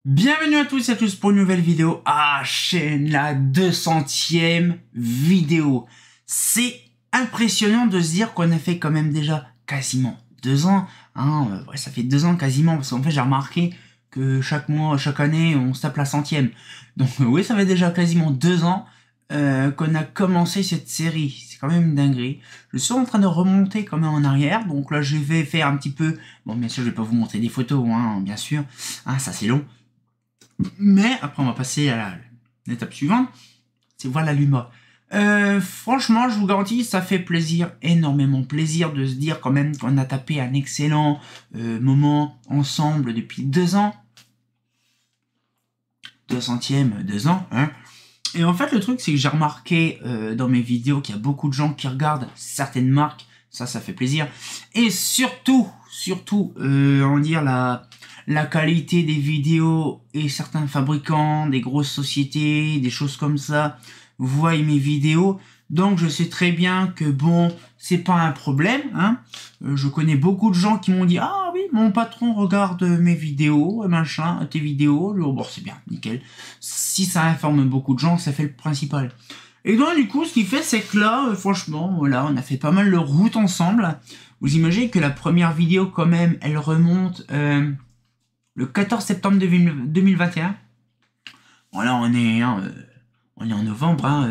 Bienvenue à tous et à tous pour une nouvelle vidéo. Chaîne la 200e vidéo. C'est impressionnant de se dire qu'on a fait quand même déjà quasiment 2 ans. Ouais, ça fait 2 ans quasiment, parce qu'en fait j'ai remarqué que chaque mois, chaque année, on se tape la 100e. Donc oui, ça fait déjà quasiment 2 ans qu'on a commencé cette série. C'est quand même une dinguerie. Je suis en train de remonter quand même en arrière. Donc là, je vais faire un petit peu... Bon, bien sûr, je vais pas vous montrer des photos, bien sûr. Ça c'est long. Mais après, on va passer à l'étape suivante, c'est voir la Luma. Franchement, je vous garantis, ça fait plaisir, énormément plaisir de se dire quand même qu'on a tapé un excellent moment ensemble depuis 2 ans. 200e, 2 ans, hein. Et en fait, le truc, c'est que j'ai remarqué dans mes vidéos qu'il y a beaucoup de gens qui regardent certaines marques. Ça fait plaisir. Et surtout, on va dire la qualité des vidéos et certains fabricants, des grosses sociétés, des choses comme ça, voient mes vidéos. Donc je sais très bien que bon, c'est pas un problème, hein. Je connais beaucoup de gens qui m'ont dit « Ah oui, mon patron regarde mes vidéos, machin, tes vidéos. » Bon, c'est bien, nickel. Si ça informe beaucoup de gens, ça fait le principal. Et donc du coup, ce qui fait, c'est que là, franchement, voilà, on a fait pas mal de route ensemble. Vous imaginez que la première vidéo, quand même, elle remonte le 14 septembre 2021. Bon, là, on est en novembre,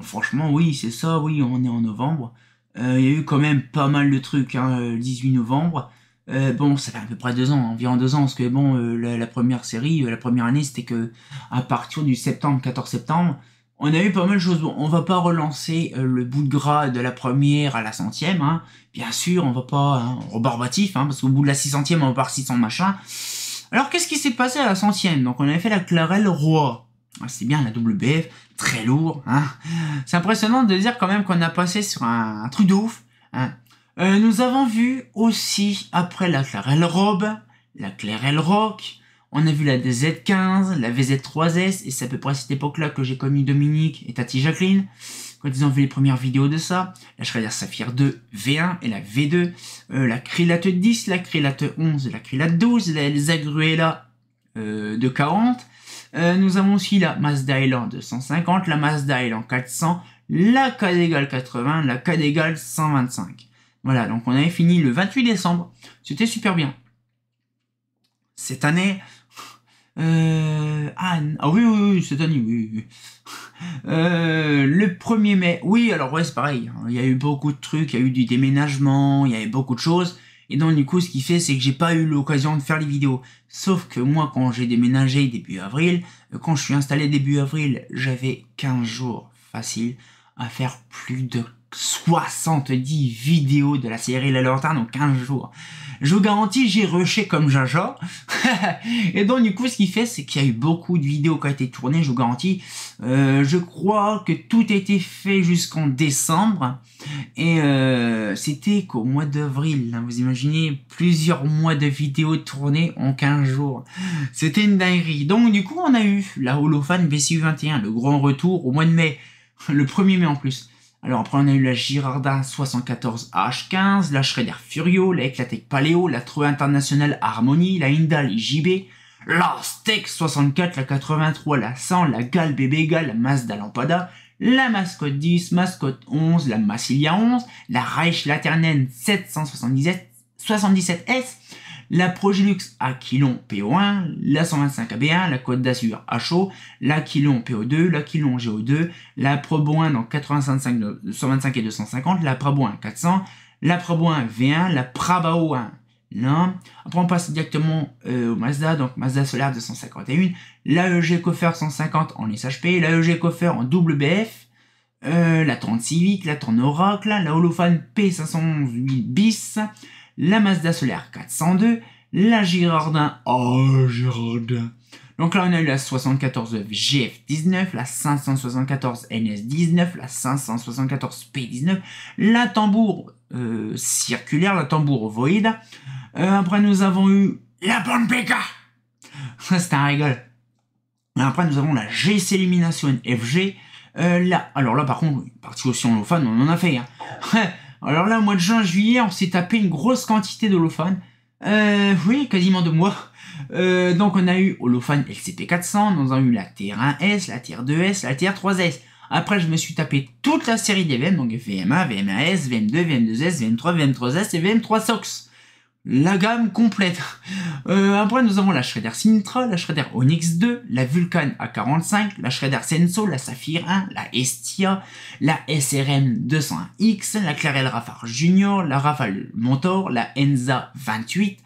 franchement, oui, c'est ça, oui, on est en novembre. Il y a eu quand même pas mal de trucs, le 18 novembre. Bon, ça fait à peu près 2 ans, environ 2 ans, parce que bon, la première série, la première année, c'était que à partir du 14 septembre, on a eu pas mal de choses. Bon, on va pas relancer le bout de gras de la première à la 100e, hein. Bien sûr, on va pas, rebarbatif, parce qu'au bout de la 600e, on va par 600 machin. Alors, qu'est-ce qui s'est passé à la 100e? Donc, on avait fait la Clarelle Roi. C'est bien la WBF, très lourd, hein. C'est impressionnant de dire quand même qu'on a passé sur un truc de ouf, hein. Nous avons vu aussi, après la Clarelle Robe, la Clarelle Rock, on a vu la DZ15, la VZ3S, et c'est à peu près à cette époque-là que j'ai connu Dominique et Tati Jacqueline, quand ils ont vu les premières vidéos de ça, la Schrader Saphir 2 V1 et la V2, la Krylate 10, la Krylate 11, la Krylate 12, la Zagruella de 40, nous avons aussi la Mazda Elan 250, la Mazda Elan 400, la Cadegal 80, la Cadegal 125. Voilà, donc on avait fini le 28 décembre, c'était super bien. Cette année... oui, cette année, oui. Le 1er mai, oui, alors ouais, c'est pareil, il y a eu beaucoup de trucs, il y a eu du déménagement, il y avait beaucoup de choses, et donc du coup, ce qui fait, c'est que j'ai pas eu l'occasion de faire les vidéos. Sauf que moi, quand j'ai déménagé début avril, quand je suis installé début avril, j'avais 15 jours facile à faire plus de 70 vidéos de la série La Lanterne en 15 jours. Je vous garantis, j'ai rushé comme Jaja. Et donc, du coup, ce qui fait, c'est qu'il y a eu beaucoup de vidéos qui ont été tournées, je vous garantis. Je crois que tout a été fait jusqu'en décembre. Et c'était qu'au mois d'avril, vous imaginez, plusieurs mois de vidéos tournées en 15 jours. C'était une dinguerie. Donc, du coup, on a eu la Holophane VCU21, le grand retour au mois de mai. Le 1er mai en plus. Alors après on a eu la Girardin 74 H15, la Schrader Furio, la Eclatec Paléo, la True International Harmony, la Indal JB, la Steak 64, la 83, la 100, la Gal Bébé Gal, la Mazda Lampada, la Mascotte 10, Mascotte 11, la Massilia 11, la Reich Laternen 777S, la Progilux Aquilon PO1, la 125 AB1, la Côte d'Azur HO, l'Aquilon PO2, l'Aquilon GO2, la Proboin dans 85, 125 et 250, la Praboin 400, la Praboin V1, la Prabao 1. Là. Après on passe directement au Mazda, donc Mazda Solaire 251, la EG Coffer 150 en SHP, la EG Coffer en WBF, la 30 Civic, la 30 Oracle, la Holophane P511 bis, la Mazda Solaire 402, la Girardin, Girardin. Donc là, on a eu la 74 GF19, la 574 NS19, la 574 P19, la tambour circulaire, la tambour ovoïde. Après, nous avons eu la Born PK. Ça, c'était un rigole. Et après, nous avons la GC Illumination FG. Alors là, par contre, partie aussi en holophane, on en a fait. Alors là, au mois de juin, juillet, on s'est tapé une grosse quantité d'holophones. Oui, quasiment 2 mois. Donc on a eu Holophane LCP400, nous avons eu la TR1S, la TR2S, la TR3S. Après, je me suis tapé toute la série des VM, donc VMA, VMAS, VM2, VM2S, VM3, VM3S et VM3 SOX. La gamme complète. Après, nous avons la Shredder Sintra, la Shredder Onyx 2, la Vulcan A45, la Shredder Senso, la Saphir 1, la Estia, la SRM 201X, la Clarel Rafale Junior, la Rafale Mentor, la Enza 28,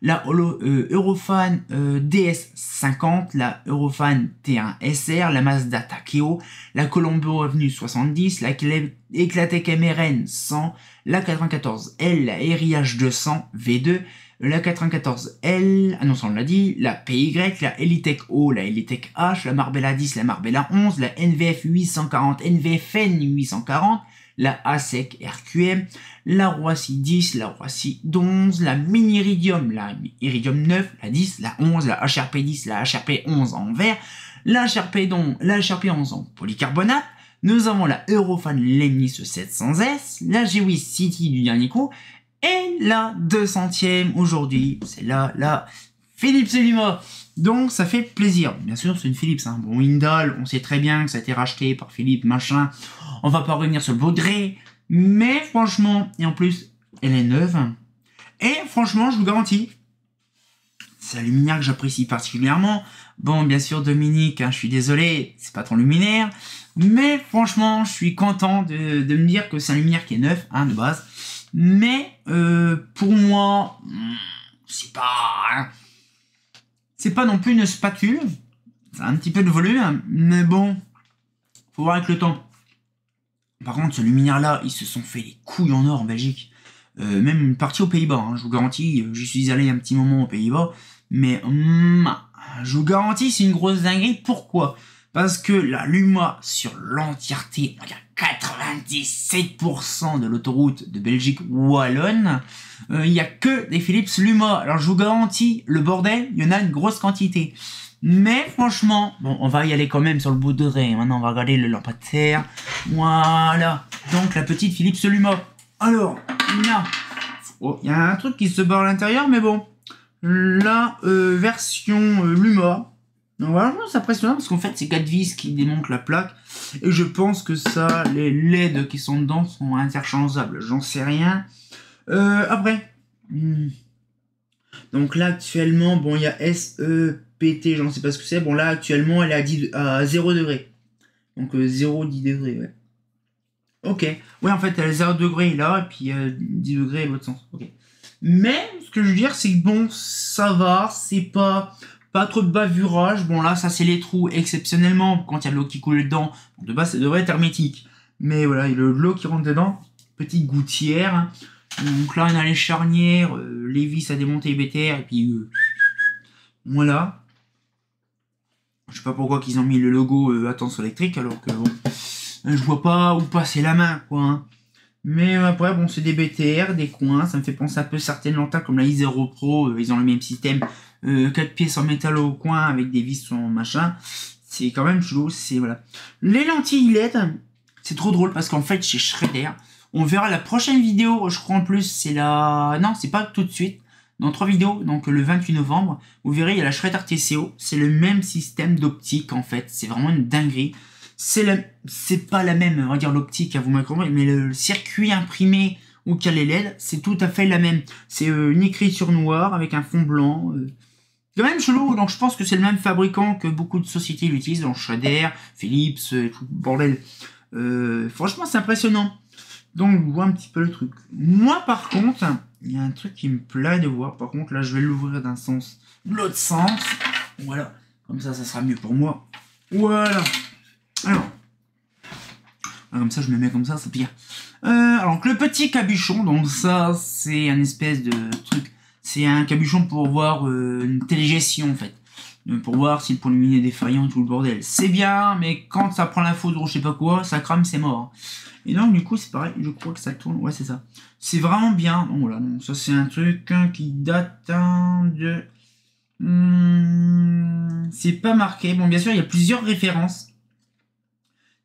la Eurofan DS50, la Eurofan T1 SR, la Mazda Takeo, la Colombo Avenue 70, la Eclatec MRN 100, la 94L, la RIH 200 V2, la 94L, ah non ça on l'a dit, la PY, la Elitech O, la Elitech H, la Marbella 10, la Marbella 11, la NVF 840, NVFN 840, la ASEC RQM, la Roissy 10, la Roissy 11, la Mini Iridium, la Iridium 9, la 10, la 11, la HRP 10, la HRP 11 en verre, la HRP 11 en polycarbonate. Nous avons la Eurofan Lemnis 700S, la G8 City du dernier coup, et la 200e aujourd'hui, c'est la Philips Luma. Donc ça fait plaisir. Bien sûr, c'est une Philips. Hein. Bon, Indal, on sait très bien que ça a été racheté par Philips, machin. On va pas revenir sur le Baudré. Mais franchement, et en plus, elle est neuve. Et franchement, je vous garantis, c'est la luminaire que j'apprécie particulièrement. Bon, bien sûr, Dominique, hein, je suis désolé, c'est pas ton luminaire. Mais franchement, je suis content de me dire que c'est un luminaire qui est neuf, hein, de base. Mais pour moi, c'est pas non plus une spatule. Ça a un petit peu de volume, mais bon, faut voir avec le temps. Par contre, ce luminaire-là, ils se sont fait les couilles en or en Belgique. Même une partie aux Pays-Bas, hein, je vous garantis. J'y suis allé un petit moment aux Pays-Bas. Mais je vous garantis, c'est une grosse dinguerie. Pourquoi ? Parce que la Luma, sur l'entièreté, on va dire 97% de l'autoroute de Belgique wallonne, il n'y a que des Philips Luma. Alors je vous garantis, le bordel, il y en a une grosse quantité. Mais franchement, bon, on va y aller quand même sur le bout de raie. Maintenant, on va regarder le lampadaire. Voilà. Donc, la petite Philips Luma. Alors, là, il y a un truc qui se barre à l'intérieur, mais bon. La version Luma. Donc voilà, c'est impressionnant parce qu'en fait, c'est 4 vis qui démontent la plaque. Et je pense que ça, les LED qui sont dedans sont interchangeables. J'en sais rien. Après. Donc là, actuellement, bon, il y a SEPT, j'en sais pas ce que c'est. Bon, là, actuellement, elle est à 0 degré. Donc 0,10 degrés, ouais. Ok. Ouais, en fait, elle est 0 degré là, et puis 10 degrés l'autre sens. Ok. Mais, ce que je veux dire, c'est que bon, ça va, c'est pas trop de bavurage. Bon, là, ça, c'est les trous, exceptionnellement, quand il y a de l'eau qui coule dedans. De base, ça devrait être hermétique. Mais voilà, il y a de l'eau qui rentre dedans. Petite gouttière. Donc là, on a les charnières, les vis à démonter, BTR, et puis voilà. Je sais pas pourquoi qu'ils ont mis le logo Attention électrique, alors que bon, je vois pas où passer la main, quoi. Hein. Mais après, bon, c'est des BTR, des coins, ça me fait penser un peu certaines lanternes comme la i0 Pro, ils ont le même système, 4 pièces en métal au coin avec des vis en machin. C'est quand même chelou, c'est voilà. Les lentilles LED, c'est trop drôle parce qu'en fait, chez Shredder, on verra la prochaine vidéo, je crois en plus, c'est la... Non, c'est pas tout de suite. Dans 3 vidéos, donc le 28 novembre, vous verrez, il y a la Shredder TCO. C'est le même système d'optique, en fait. C'est vraiment une dinguerie. C'est pas la même, on va dire, l'optique, à vous me comprendre, mais le circuit imprimé où il y a les LED, c'est tout à fait la même. C'est une écriture noire avec un fond blanc. C'est quand même chelou, donc je pense que c'est le même fabricant que beaucoup de sociétés l'utilisent, donc Shredder, Philips, tout bordel. Franchement, c'est impressionnant. Donc, on voit un petit peu le truc. Moi, par contre, il y a un truc qui me plaît de voir. Par contre, là, je vais l'ouvrir d'un sens, de l'autre sens. Voilà. Comme ça sera mieux pour moi. Voilà. Alors. Comme ça, je me mets comme ça, c'est pire. Alors, le petit cabuchon. Donc, ça, c'est un espèce de truc. C'est un cabuchon pour voir une télégestion, en fait. Pour voir si le point lumineux est défaillant et tout le bordel. C'est bien, mais quand ça prend la foudre ou je sais pas quoi, ça crame, c'est mort. Et donc, du coup, c'est pareil, je crois que ça tourne. Ouais, c'est ça. C'est vraiment bien. Donc, voilà, donc, ça, c'est un truc qui date de... c'est pas marqué. Bon, bien sûr, il y a plusieurs références.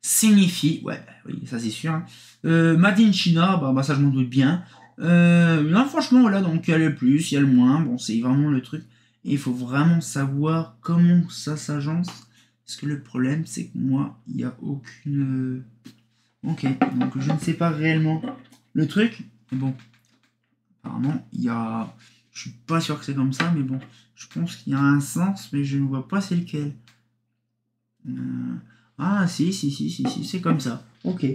Signifie, ouais, oui, ça, c'est sûr. Made in China, bah, ça, je m'en doute bien. Là, franchement, voilà, donc il y a le plus, il y a le moins. Bon, c'est vraiment le truc. Et il faut vraiment savoir comment ça s'agence. Parce que le problème, c'est que moi, il n'y a aucune... Ok, donc je ne sais pas réellement le truc. Mais bon, apparemment, il y a... Je suis pas sûr que c'est comme ça, mais bon, je pense qu'il y a un sens, mais je ne vois pas c'est lequel. Ah, si, c'est comme ça. Ok,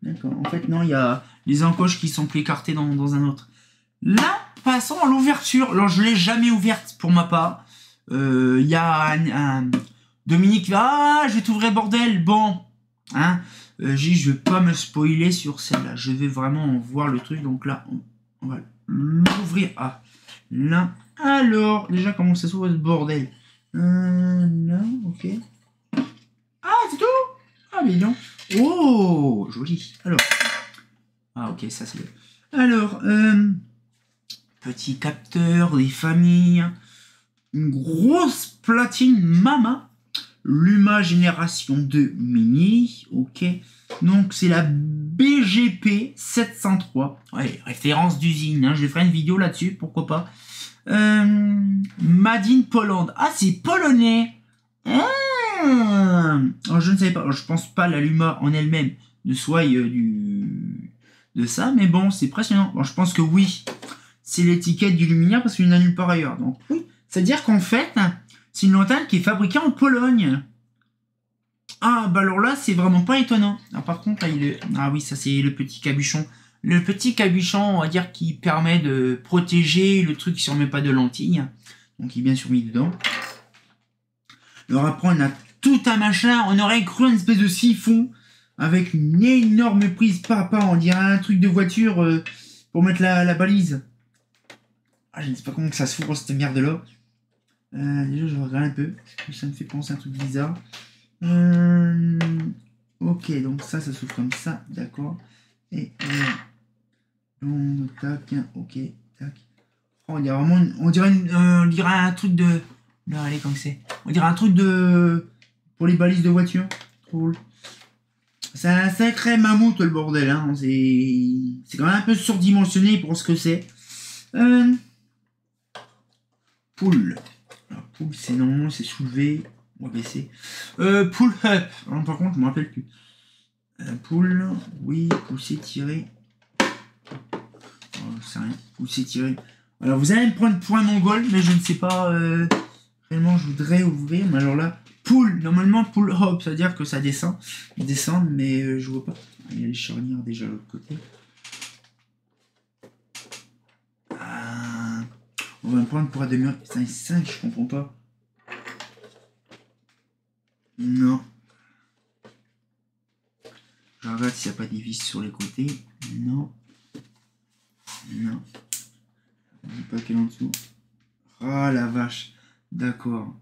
d'accord. En fait, non, il y a les encoches qui sont plus écartées dans un autre. Là, passons à l'ouverture. Alors, je l'ai jamais ouverte pour ma part. Il y a un Dominique qui va... Ah, je vais t'ouvrir, bordel. Bon, hein. Je vais pas me spoiler sur celle-là. Je vais vraiment voir le truc. Donc là, on va l'ouvrir. Ah, là. Alors, déjà, comment ça s'ouvre ce bordel? Là, ok. Ah, c'est tout? Ah, mais non. Oh, joli. Alors. Ah, ok, ça c'est le... Alors, petit capteur des familles. Une grosse platine Mama. Luma Génération 2 Mini. Ok. Donc, c'est la BGP 703. Ouais, référence d'usine. Hein. Je ferai une vidéo là-dessus, pourquoi pas. Made in Poland. Ah, c'est polonais. Alors, je ne sais pas. Alors, je pense pas la Luma en elle-même ne soit de ça, mais bon, c'est impressionnant. Alors, je pense que oui, c'est l'étiquette du luminaire parce qu'il n'y en a nulle part ailleurs. Donc oui, c'est-à-dire qu'en fait, c'est une lanterne qui est fabriquée en Pologne. Ah, bah alors là, c'est vraiment pas étonnant. Alors, par contre, là, ah oui, ça c'est le petit cabuchon. Le petit cabuchon, on va dire, qui permet de protéger le truc si on met pas de lentilles. Donc, il est bien sûr mis dedans. Alors après, on a tout un machin. On aurait cru une espèce de siphon avec une énorme prise. Papa, on dirait un truc de voiture pour mettre la balise. Ah, je ne sais pas comment que ça s'ouvre cette merde-là. Déjà, je regarde un peu. Ça me fait penser à un truc bizarre. Ok, donc ça s'ouvre comme ça. D'accord. Et donc, tac, ok, tac. Oh, on dirait vraiment, on dirait un truc de... Non, allez, comme c'est. On dirait un truc de... Pour les balises de voiture. Trop. C'est un sacré mammouth, le bordel, hein. C'est quand même un peu surdimensionné pour ce que c'est. Poule. Alors, poule, c'est normalement, c'est soulevé. On va baisser. Pull up. Alors, par contre, je me rappelle plus. Poule, oui, pousser, tirer. Oh, c'est rien. Pousser, tirer. Alors, vous allez me prendre pour un mongol, mais je ne sais pas... Réellement, je voudrais ouvrir, mais alors là, pull, normalement pull hop, c'est-à-dire que ça descend, mais je vois pas. Il y a les charnières déjà de l'autre côté. On va me prendre pour un demi-heure. C'est un 5, je comprends pas. Non. Je regarde s'il n'y a pas des vis sur les côtés. Non. Non. Je dis pas qu'elle est en dessous. Ah la vache. D'accord.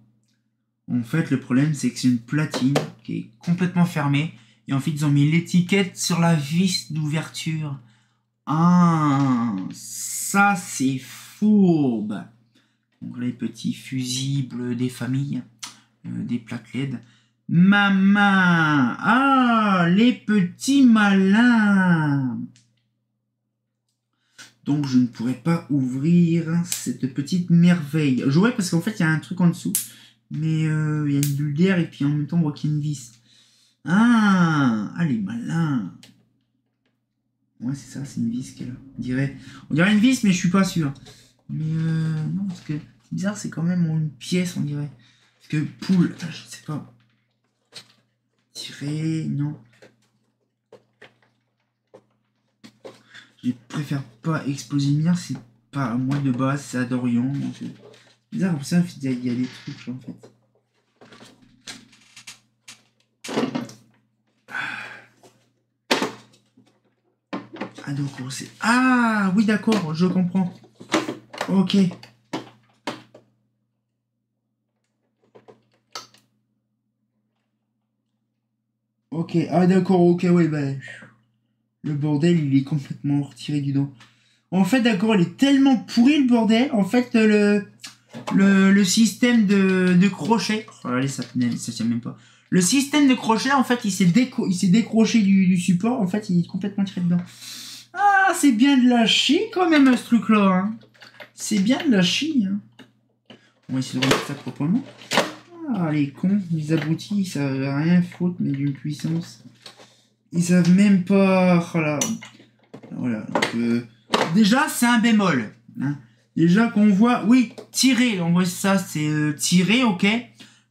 En fait, le problème, c'est que c'est une platine qui est complètement fermée. Et en fait, ils ont mis l'étiquette sur la vis d'ouverture. Ah, ça, c'est fourbe. Donc là, les petits fusibles des familles, des plaques LED. Maman. Ah, les petits malins. Donc, je ne pourrais pas ouvrir cette petite merveille. Je vois parce qu'en fait, il y a un truc en dessous. Mais il y a une bulle d'air et puis en même temps, on voit qu'il y a une vis. Ah, les malins. Ouais, c'est ça, c'est une vis qu'elle a. On dirait une vis, mais je suis pas sûr. Mais non, parce que c'est bizarre, c'est quand même une pièce, on dirait. Parce que poule, je sais pas. Tirer, non. Je préfère pas exploser une mire, c'est pas à moi de base, c'est à Dorian. C'est bizarre, comme ça, il y a des trucs là, en fait. Ah, donc c'est... Ah, oui, d'accord, je comprends. Ok. Ok, ah d'accord, ok, ouais, bah... Le bordel, il est complètement retiré du dos. En fait, d'accord, il est tellement pourri, le bordel. En fait, le système de crochet... Oh, allez, ça tient même pas. Le système de crochet, en fait, il s'est décroché du support. En fait, il est complètement tiré dedans. Ah, c'est bien de la chie quand même, ce truc-là. Hein. C'est bien de la chie. Hein. On va essayer de remettre ça proprement. Ah, les cons, les abrutis, ils savent rien foutre, mais d'une puissance. Ils savent même pas... Voilà. Voilà. Donc, déjà, c'est un bémol. Hein. Déjà qu'on voit... Oui, tirer. On voit ça, c'est tirer, ok.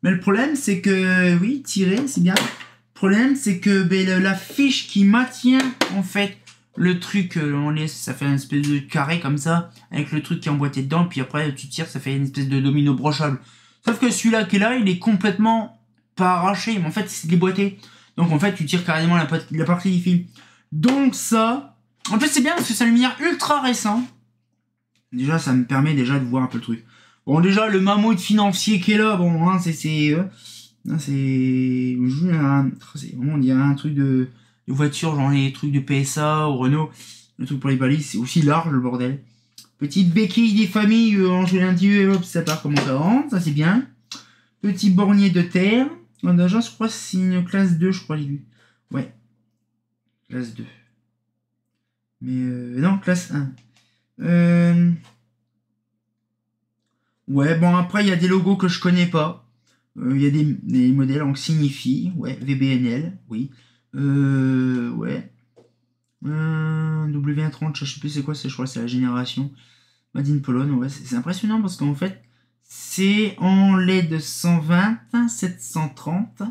Mais le problème, c'est que... Oui, tirer, c'est bien. Le problème, c'est que ben, la fiche qui maintient, en fait, le truc, on laisse, ça fait une espèce de carré comme ça, avec le truc qui est emboîté dedans, puis après, tu tires, ça fait une espèce de domino brochable. Sauf que celui-là qui est là, il est complètement pas arraché, mais en fait, c'est déboîté. Donc, en fait, tu tires carrément la partie du fil. Donc, ça... En fait, c'est bien parce que c'est un luminaire ultra récent. Déjà, ça me permet déjà de voir un peu le truc. Bon, déjà, le mammouth financier qui est là, bon, hein, c'est vraiment, on dirait un truc de voiture, genre les trucs de PSA ou Renault. Le truc pour les balises, c'est aussi large, le bordel. Petite béquille des familles, Angers lundi, et hop, ça part comme ça rentre, ça c'est bien. Petit bornier de terre. Déjà, je crois que c'est une classe 2, je crois, j'ai vu. Ouais. Classe 2. Mais, non, classe 1. Ouais, bon, après, il y a des logos que je connais pas. Il y a des modèles en signifie. Ouais, VBNL, oui. Ouais. W130, je sais plus c'est quoi, je crois que c'est la génération. Made in Pologne, ouais, c'est impressionnant parce qu'en fait, c'est en LED 120, 730.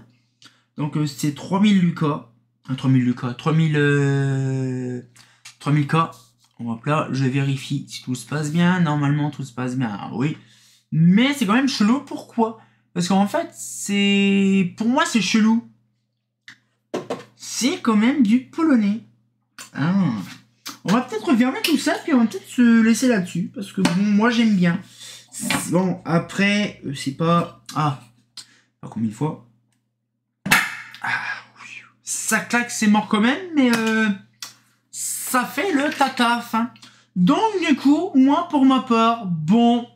Donc, c'est 3000 Lucas. 3000 Lucas, 3000K. Donc là, je vérifie si tout se passe bien. Normalement, tout se passe bien. Ah, oui. Mais c'est quand même chelou. Pourquoi? Parce qu'en fait, c'est... Pour moi, c'est chelou. C'est quand même du polonais. Ah. On va peut-être refermer tout ça, puis on va peut-être se laisser là-dessus. Parce que bon, moi, j'aime bien. Bon, après, c'est pas... Ah. Pas combien de fois. Ah, oui. Ça claque, c'est mort quand même, mais... ça fait le tataf. Hein. Donc, du coup, moi, pour ma part, bon...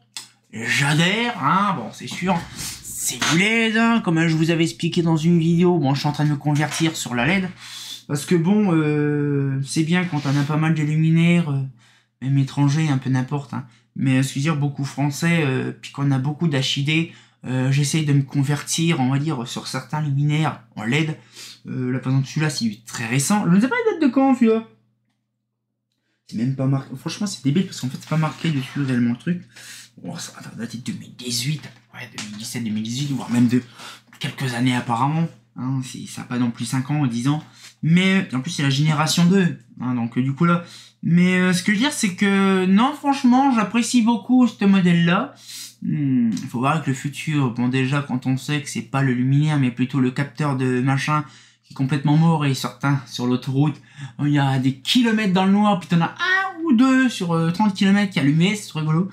J'adhère, hein, bon, c'est sûr, c'est du LED, hein, comme je vous avais expliqué dans une vidéo, bon, je suis en train de me convertir sur la LED, parce que bon, c'est bien quand on a pas mal de luminaires, même étrangers, un peu n'importe, hein, mais ce que je veux dire, beaucoup français, puis qu'on a beaucoup d'HID, j'essaye de me convertir, on va dire, sur certains luminaires en LED, là, par exemple, celui-là, c'est très récent, je ne sais pas la date de quand, celui-là. C'est même pas marqué, franchement, c'est débile, parce qu'en fait, c'est pas marqué dessus réellement le truc. Bon, ça va dater de 2018, ouais, 2017, 2018, voire même de quelques années apparemment. Hein, ça n'a pas non plus 5 ans ou 10 ans. Mais en plus, c'est la génération 2. Hein, donc, du coup, là. Mais ce que je veux dire, c'est que non, franchement, j'apprécie beaucoup ce modèle-là. Il faut voir avec le futur. Bon, déjà, quand on sait que c'est pas le luminaire, mais plutôt le capteur de machin qui est complètement mort et certain sur l'autoroute, il y a des kilomètres dans le noir, puis t'en as un ou deux sur 30 km qui allumaient, c'est trop rigolo.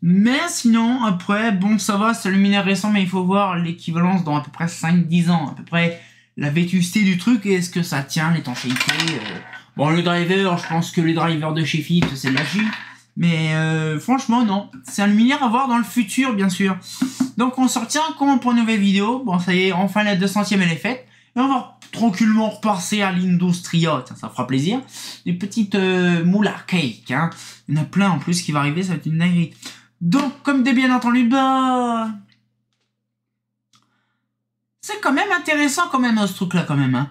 Mais sinon, après, bon, ça va, c'est un luminaire récent, mais il faut voir l'équivalence dans à peu près 5-10 ans. À peu près la vétusté du truc et est-ce que ça tient, l'étanchéité. Bon, le driver, je pense que les drivers de chez Philips, c'est de la chie. Mais franchement, non. C'est un luminaire à voir dans le futur, bien sûr. Donc, on sortira quand pour une nouvelle vidéo. Bon, ça y est, enfin, la 200e, elle est faite. Et on va tranquillement repasser à l'Industria. Ça fera plaisir. Des petites moules à cake, hein. Il y en a plein en plus qui va arriver, ça va être une dinguerie. Donc, comme des bien entendu, bah... c'est quand même intéressant quand même, ce truc-là, quand même, hein.